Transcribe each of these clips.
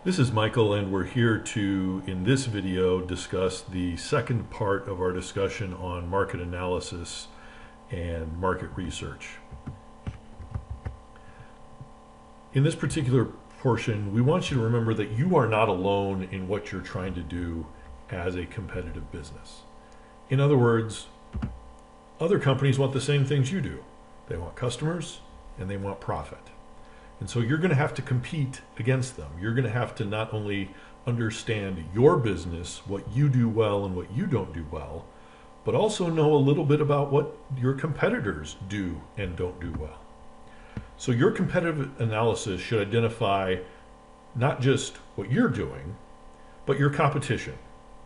This is Michael, and we're here to, in this video, discuss the second part of our discussion on market analysis and market research. In this particular portion, we want you to remember that you are not alone in what you're trying to do as a competitive business. In other words, other companies want the same things you do. They want customers and they want profit. And so you're going to have to compete against them. You're going to have to not only understand your business, what you do well and what you don't do well, but also know a little bit about what your competitors do and don't do well. So your competitive analysis should identify not just what you're doing, but your competition,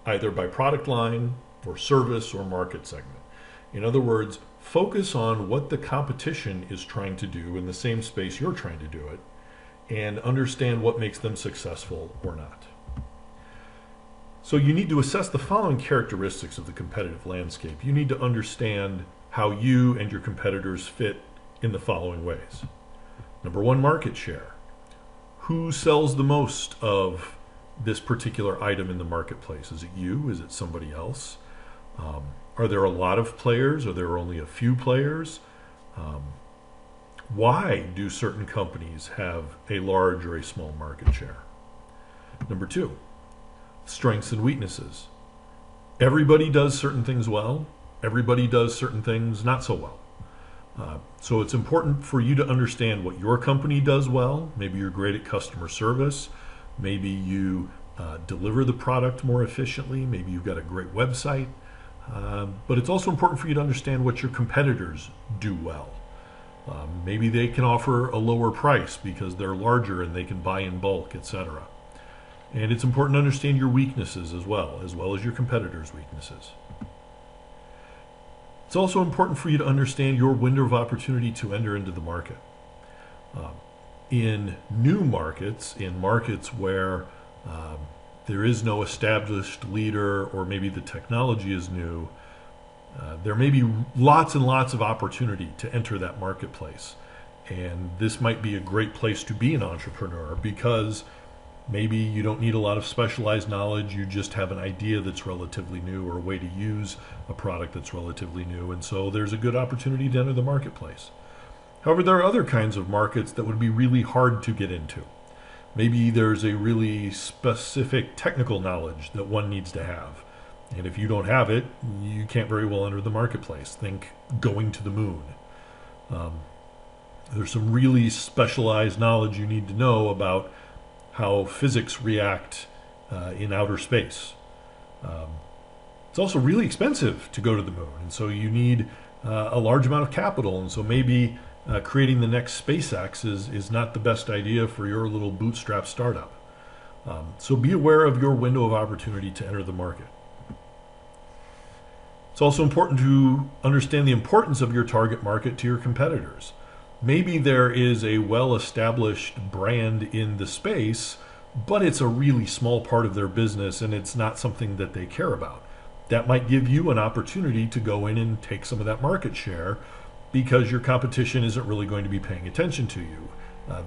either by product line or service or market segment. In other words, focus on what the competition is trying to do in the same space you're trying to do it, and understand what makes them successful or not. So you need to assess the following characteristics of the competitive landscape. You need to understand how you and your competitors fit in the following ways. Number one, market share. Who sells the most of this particular item in the marketplace? Is it you? Is it somebody else? Are there a lot of players? Are there only a few players? Why do certain companies have a large or a small market share? Number two, strengths and weaknesses. Everybody does certain things well. Everybody does certain things not so well. So it's important for you to understand what your company does well. Maybe you're great at customer service. Maybe you deliver the product more efficiently. Maybe you've got a great website. But it's also important for you to understand what your competitors do well. Maybe they can offer a lower price because they're larger and they can buy in bulk, etc. And it's important to understand your weaknesses as well as your competitors' weaknesses. It's also important for you to understand your window of opportunity to enter into the market. In new markets, in markets where there is no established leader, or maybe the technology is new, there may be lots and lots of opportunity to enter that marketplace. And this might be a great place to be an entrepreneur because maybe you don't need a lot of specialized knowledge, you just have an idea that's relatively new or a way to use a product that's relatively new, and so there's a good opportunity to enter the marketplace. However, there are other kinds of markets that would be really hard to get into. Maybe there's a really specific technical knowledge that one needs to have. And if you don't have it, you can't very well enter the marketplace. Think going to the moon. There's some really specialized knowledge you need to know about how physics react in outer space. It's also really expensive to go to the moon. And so you need a large amount of capital. And so maybe creating the next SpaceX is not the best idea for your little bootstrap startup. So be aware of your window of opportunity to enter the market. It's also important to understand the importance of your target market to your competitors. Maybe there is a well-established brand in the space, but it's a really small part of their business and it's not something that they care about. That might give you an opportunity to go in and take some of that market share, because your competition isn't really going to be paying attention to you.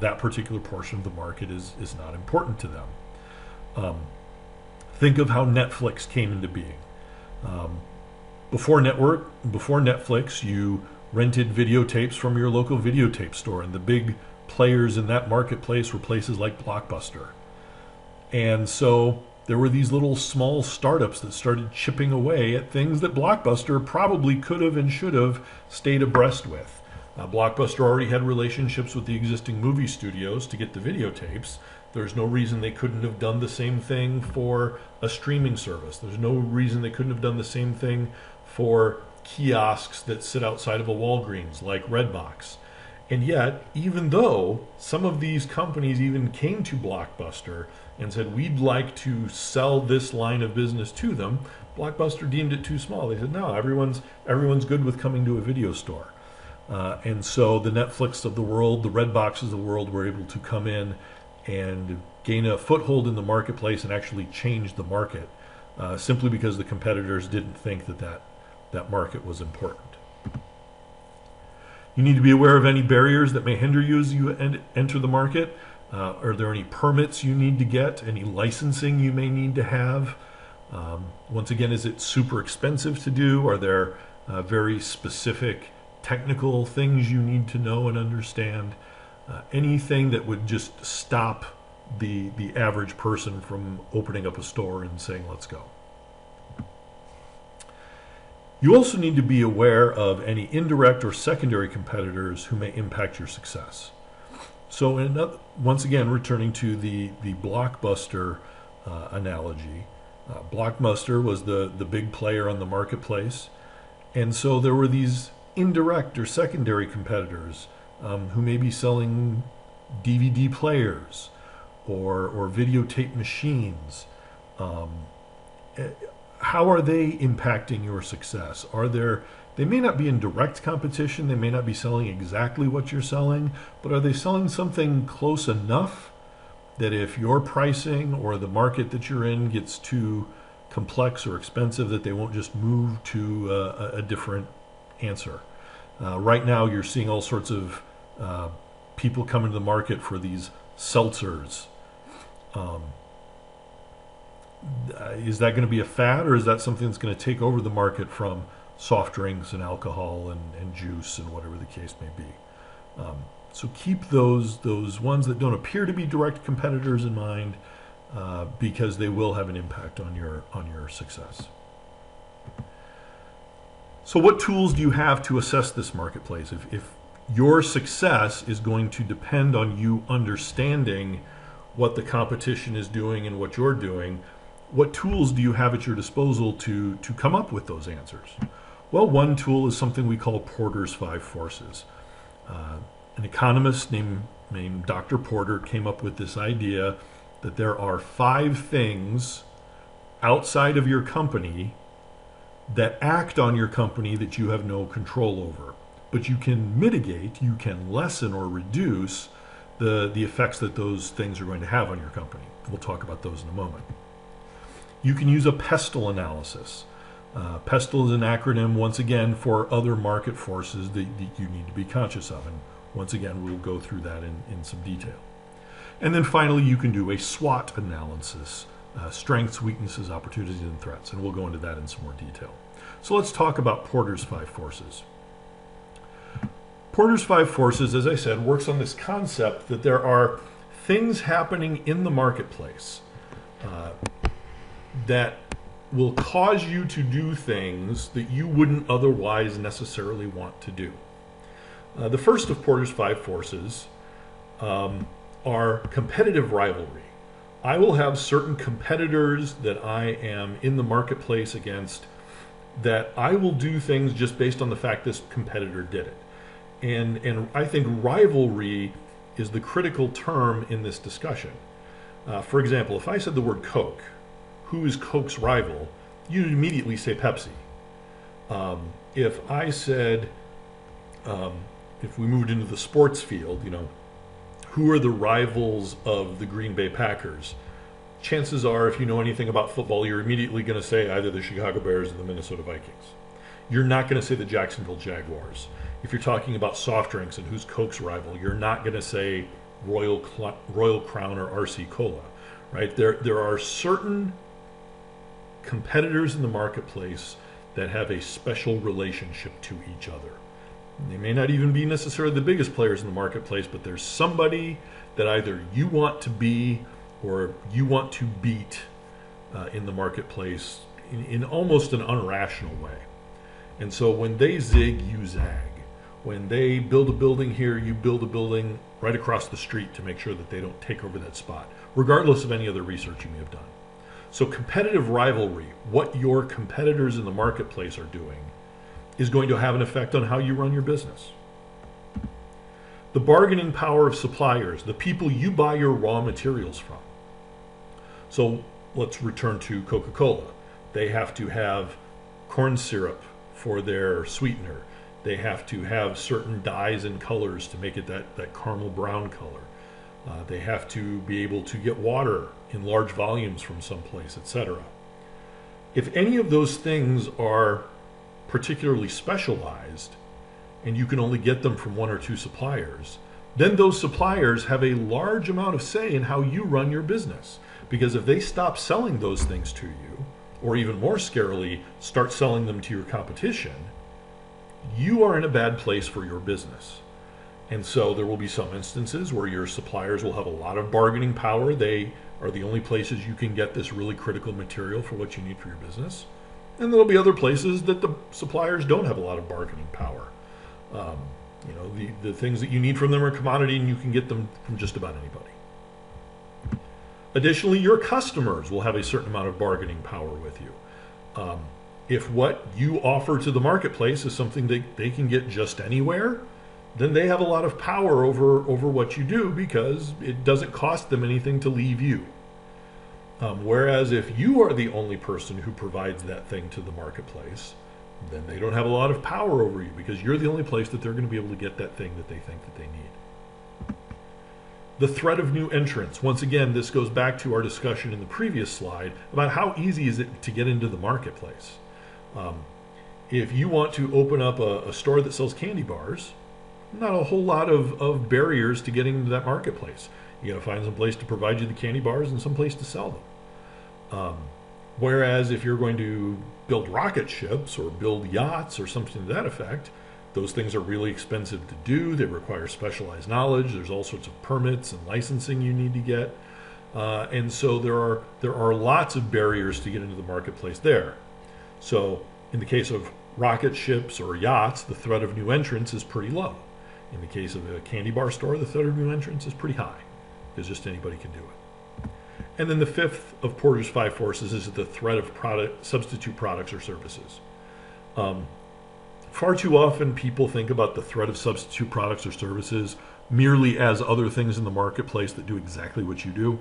That particular portion of the market is not important to them. Think of how Netflix came into being. Before Netflix, you rented videotapes from your local videotape store, and the big players in that marketplace were places like Blockbuster. And so there were these little small startups that started chipping away at things that Blockbuster probably could have and should have stayed abreast with. Blockbuster already had relationships with the existing movie studios to get the videotapes. There's no reason they couldn't have done the same thing for a streaming service. There's no reason they couldn't have done the same thing for kiosks that sit outside of a Walgreens like Redbox. And yet, even though some of these companies even came to Blockbuster and said, we'd like to sell this line of business to them, Blockbuster deemed it too small. They said, no, everyone's good with coming to a video store. And so the Netflix of the world, the Redboxes of the world were able to come in and gain a foothold in the marketplace and actually change the market, simply because the competitors didn't think that market was important. You need to be aware of any barriers that may hinder you as you enter the market. Are there any permits you need to get? Any licensing you may need to have? Once again, is it super expensive to do? Are there very specific technical things you need to know and understand? Anything that would just stop the average person from opening up a store and saying, let's go. You also need to be aware of any indirect or secondary competitors who may impact your success. So once again, returning to the Blockbuster analogy, Blockbuster was the big player on the marketplace, and so there were these indirect or secondary competitors who may be selling DVD players or videotape machines. How are they impacting your success? They may not be in direct competition, they may not be selling exactly what you're selling, but are they selling something close enough that if your pricing or the market that you're in gets too complex or expensive, that they won't just move to a different answer? Right now you're seeing all sorts of people come into the market for these seltzers. Is that going to be a fad, or is that something that's going to take over the market from soft drinks and alcohol and juice and whatever the case may be? So keep those ones that don't appear to be direct competitors in mind, because they will have an impact on your success. So what tools do you have to assess this marketplace? If your success is going to depend on you understanding what the competition is doing and what you're doing, what tools do you have at your disposal to come up with those answers? Well, one tool is something we call Porter's 5 Forces. An economist named Dr. Porter came up with this idea that there are 5 things outside of your company that act on your company that you have no control over. But you can mitigate, you can lessen or reduce the effects that those things are going to have on your company. We'll talk about those in a moment. You can use a Peddle analysis. Peddle is an acronym, once again, for other market forces that you need to be conscious of. And once again, we'll go through that in some detail. And then finally, you can do a SWOT analysis, strengths, weaknesses, opportunities, and threats. And we'll go into that in some more detail. So let's talk about Porter's 5 Forces. Porter's 5 Forces, as I said, works on this concept that there are things happening in the marketplace that will cause you to do things that you wouldn't otherwise necessarily want to do. The first of Porter's 5 Forces are competitive rivalry. I will have certain competitors that I am in the marketplace against that I will do things just based on the fact this competitor did it. And I think rivalry is the critical term in this discussion. For example, if I said the word Coke, who is Coke's rival? You'd immediately say Pepsi. If I said, if we moved into the sports field, who are the rivals of the Green Bay Packers? Chances are, if you know anything about football, you're immediately going to say either the Chicago Bears or the Minnesota Vikings. You're not going to say the Jacksonville Jaguars. If you're talking about soft drinks and who's Coke's rival, you're not going to say Royal Crown or RC Cola, right? There are certain competitors in the marketplace that have a special relationship to each other. They may not even be necessarily the biggest players in the marketplace, but there's somebody that either you want to be or you want to beat in the marketplace in almost an unrational way. And so when they zig, you zag. When they build a building here, you build a building right across the street to make sure that they don't take over that spot, regardless of any other research you may have done. So competitive rivalry, what your competitors in the marketplace are doing, is going to have an effect on how you run your business. The bargaining power of suppliers, the people you buy your raw materials from. So let's return to Coca-Cola. They have to have corn syrup for their sweetener. They have to have certain dyes and colors to make it that caramel brown color. They have to be able to get water in large volumes from someplace, etc. If any of those things are particularly specialized and you can only get them from 1 or 2 suppliers, then those suppliers have a large amount of say in how you run your business. Because if they stop selling those things to you, or even more scarily, start selling them to your competition, you are in a bad place for your business. And so there will be some instances where your suppliers will have a lot of bargaining power. They are the only places you can get this really critical material for what you need for your business. And there'll be other places that the suppliers don't have a lot of bargaining power. The things that you need from them are commodity, and you can get them from just about anybody. Additionally, your customers will have a certain amount of bargaining power with you. If what you offer to the marketplace is something that they can get just anywhere, then they have a lot of power over what you do, because it doesn't cost them anything to leave you. Whereas if you are the only person who provides that thing to the marketplace, then they don't have a lot of power over you, because you're the only place that they're going to be able to get that thing that they think that they need. The threat of new entrants. Once again, this goes back to our discussion in the previous slide about how easy is it to get into the marketplace. If you want to open up a store that sells candy bars, not a whole lot of barriers to getting into that marketplace. You got to find some place to provide you the candy bars and some place to sell them. Whereas if you're going to build rocket ships or build yachts or something to that effect, those things are really expensive to do. They require specialized knowledge. There's all sorts of permits and licensing you need to get. And so there are lots of barriers to get into the marketplace there. So in the case of rocket ships or yachts, the threat of new entrants is pretty low. In the case of a candy bar store, the threat of new entrants is pretty high, because just anybody can do it. And then the fifth of Porter's 5 forces is the threat of substitute products or services. Far too often people think about the threat of substitute products or services merely as other things in the marketplace that do exactly what you do.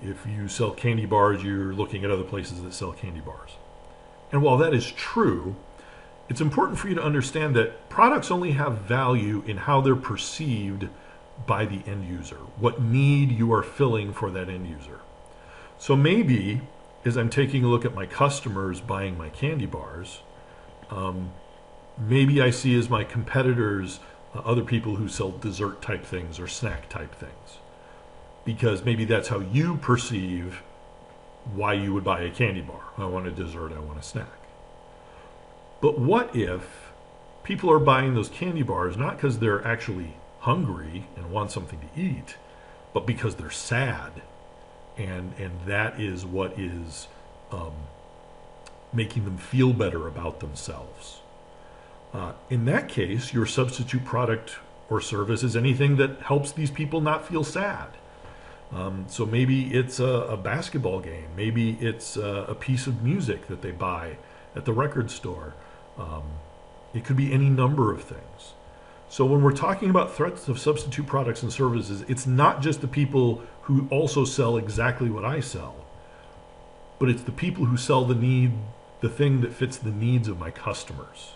If you sell candy bars, you're looking at other places that sell candy bars. And while that is true, it's important for you to understand that products only have value in how they're perceived by the end user, what need you are filling for that end user. So maybe as I'm taking a look at my customers buying my candy bars, maybe I see as my competitors other people who sell dessert type things or snack type things, because maybe that's how you perceive why you would buy a candy bar. I want a dessert, I want a snack. But what if people are buying those candy bars not because they're actually hungry and want something to eat, but because they're sad, and that is what is making them feel better about themselves. In that case, your substitute product or service is anything that helps these people not feel sad. So maybe it's a basketball game, maybe it's a piece of music that they buy at the record store. It could be any number of things. So when we're talking about threats of substitute products and services, it's not just the people who also sell exactly what I sell, but it's the people who sell the thing that fits the needs of my customers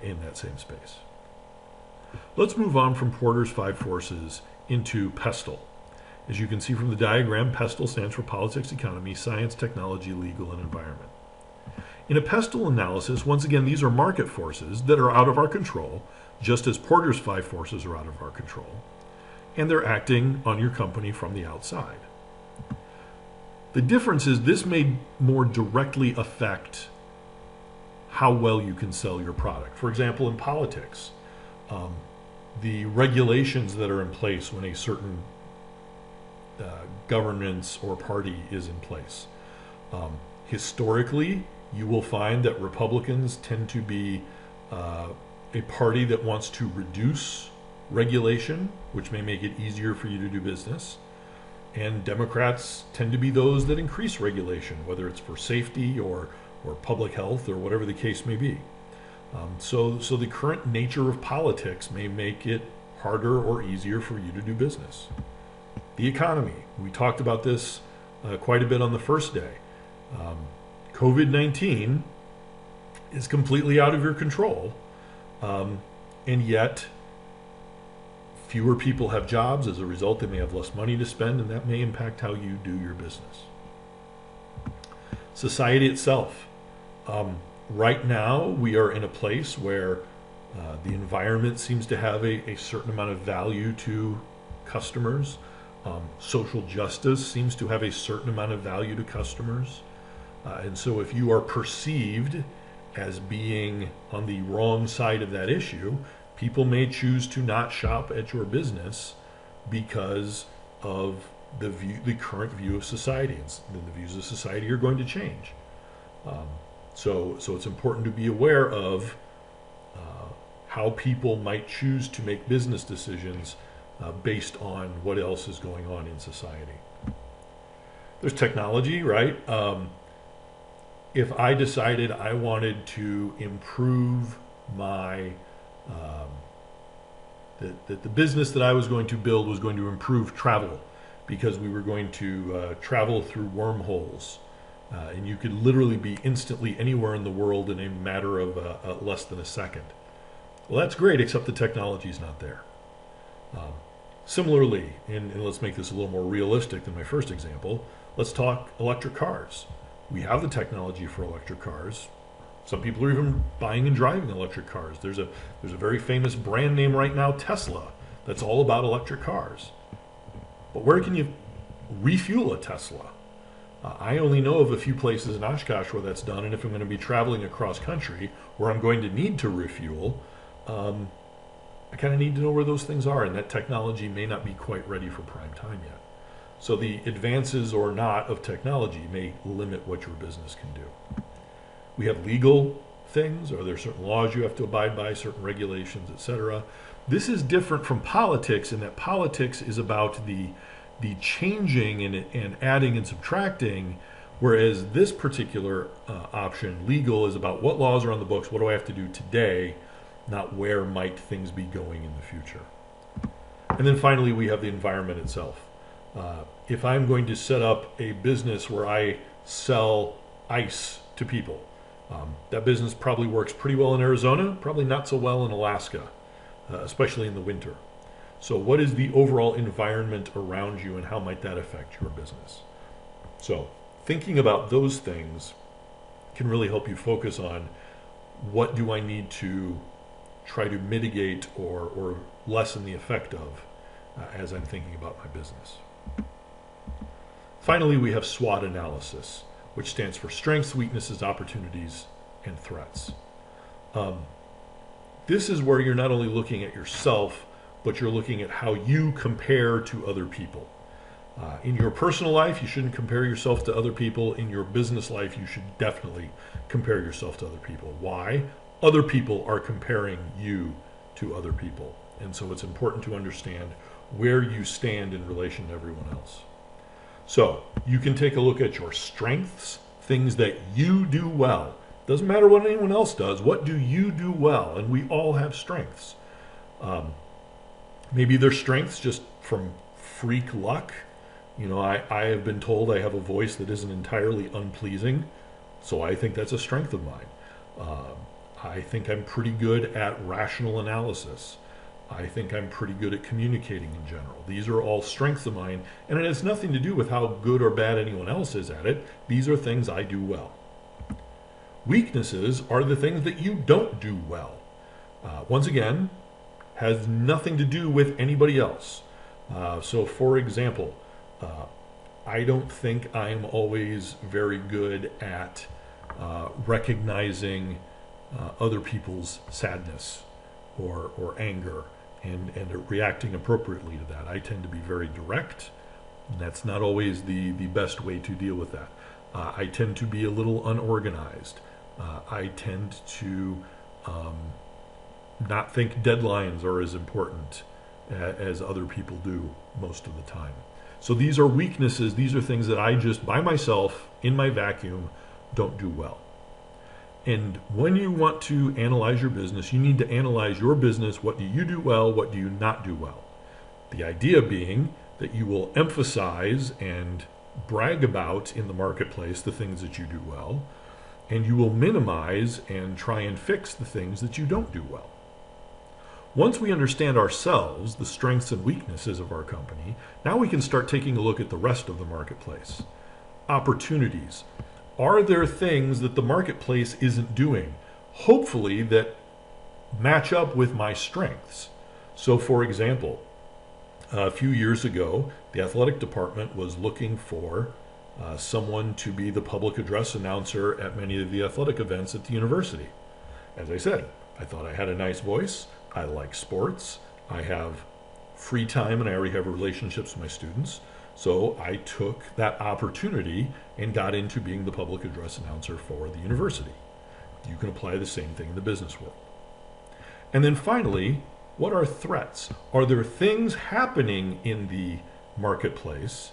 in that same space. Let's move on from Porter's 5 forces into Peddle. As you can see from the diagram, Peddle stands for politics, economy, science, technology, legal, and environment. In a Peddle analysis, once again, these are market forces that are out of our control, just as Porter's 5 forces are out of our control, and they're acting on your company from the outside. The difference is this may more directly affect how well you can sell your product. For example, in politics, the regulations that are in place when a certain governance or party is in place. Historically, you will find that Republicans tend to be a party that wants to reduce regulation, which may make it easier for you to do business. And Democrats tend to be those that increase regulation, whether it's for safety or public health or whatever the case may be. So the current nature of politics may make it harder or easier for you to do business. The economy. We talked about this quite a bit on the first day. COVID-19 is completely out of your control, and yet fewer people have jobs. As a result, they may have less money to spend, and that may impact how you do your business. Society itself. Right now, we are in a place where The environment seems to have a certain amount of value to customers. Social justice seems to have a certain amount of value to customers. And so if you are perceived as being on the wrong side of that issue, people may choose to not shop at your business because of the current view of society. And then the views of society are going to change. So it's important to be aware of how people might choose to make business decisions based on what else is going on in society. There's technology, right? If I decided I wanted to improve my that the business that I was going to build was going to improve travel because we were going to travel through wormholes, and you could literally be instantly anywhere in the world in a matter of less than a second. Well, that's great, except the technology is not there. Similarly, and let's make this a little more realistic than my first example, let's talk electric cars. We have the technology for electric cars. Some people are even buying and driving electric cars. There's a very famous brand name right now, Tesla, that's all about electric cars. But where can you refuel a Tesla? I only know of a few places in Oshkosh where that's done, and if I'm going to be traveling across country where I'm going to need to refuel, I kind of need to know where those things are, and that technology may not be quite ready for prime time yet. So the advances or not of technology may limit what your business can do. We have legal things, or there are certain laws you have to abide by, certain regulations, etc. This is different from politics in that politics is about the changing and adding and subtracting, whereas this particular option, legal, is about what laws are on the books, what do I have to do today, not where might things be going in the future. And then finally, we have the environment itself. If I'm going to set up a business where I sell ice to people, that business probably works pretty well in Arizona, probably not so well in Alaska, especially in the winter. So what is the overall environment around you, and how might that affect your business? So thinking about those things can really help you focus on what do I need to try to mitigate or lessen the effect of as I'm thinking about my business. Finally, we have SWOT Analysis, which stands for Strengths, Weaknesses, Opportunities, and Threats. This is where you're not only looking at yourself, but you're looking at how you compare to other people. In your personal life, you shouldn't compare yourself to other people. In your business life, you should definitely compare yourself to other people. Why? Other people are comparing you to other people. And so it's important to understand where you stand in relation to everyone else. So you can take a look at your strengths, things that you do well. Doesn't matter what anyone else does. What do you do well? And we all have strengths. Maybe they're strengths just from freak luck. You know, I have been told I have a voice that isn't entirely unpleasing, so I think that's a strength of mine. I think I'm pretty good at rational analysis. I think I'm pretty good at communicating in general. These are all strengths of mine, and it has nothing to do with how good or bad anyone else is at it. These are things I do well. Weaknesses are the things that you don't do well. Once again, has nothing to do with anybody else. So for example, I don't think I'm always very good at recognizing other people's sadness or anger and reacting appropriately to that. I tend to be very direct, and that's not always the best way to deal with that. I tend to be a little unorganized. I tend to not think deadlines are as important as other people do most of the time. So these are weaknesses. These are things that I just, by myself, in my vacuum, don't do well. And when you want to analyze your business, you need to analyze your business. What do you do well? What do you not do well? The idea being that you will emphasize and brag about in the marketplace the things that you do well, and you will minimize and try and fix the things that you don't do well. Once we understand ourselves, the strengths and weaknesses of our company, now we can start taking a look at the rest of the marketplace. Opportunities. Are there things that the marketplace isn't doing? Hopefully that match up with my strengths. So for example, a few years ago, the athletic department was looking for someone to be the public address announcer at many of the athletic events at the university. As I said, I thought I had a nice voice. I like sports. I have free time and I already have relationships with my students. So I took that opportunity and got into being the public address announcer for the university. You can apply the same thing in the business world. And then finally, what are threats? Are there things happening in the marketplace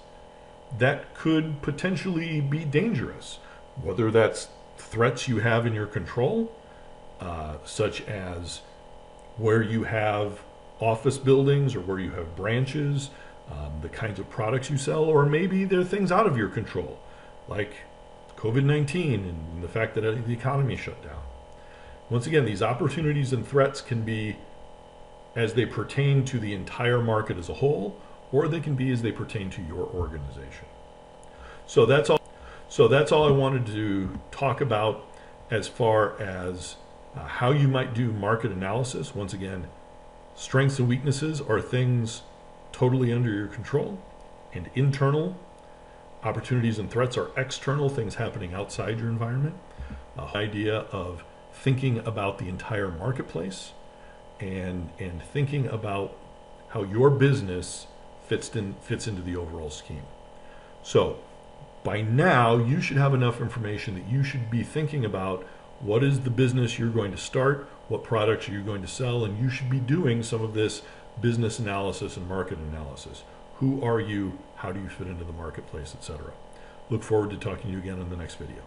that could potentially be dangerous? Whether that's threats you have in your control, such as where you have office buildings or where you have branches, the kinds of products you sell, or maybe there are things out of your control, like COVID-19 and the fact that the economy shut down. Once again, these opportunities and threats can be as they pertain to the entire market as a whole, or they can be as they pertain to your organization. So that's all I wanted to talk about as far as how you might do market analysis. Once again, strengths and weaknesses are things totally under your control and internal. Opportunities and threats are external, things happening outside your environment. Idea of thinking about the entire marketplace and thinking about how your business fits into the overall scheme. So by now you should have enough information that you should be thinking about what is the business you're going to start, what products are you going to sell, and you should be doing some of this business analysis and market analysis. Who are you? How do you fit into the marketplace, etc. Look forward to talking to you again in the next video.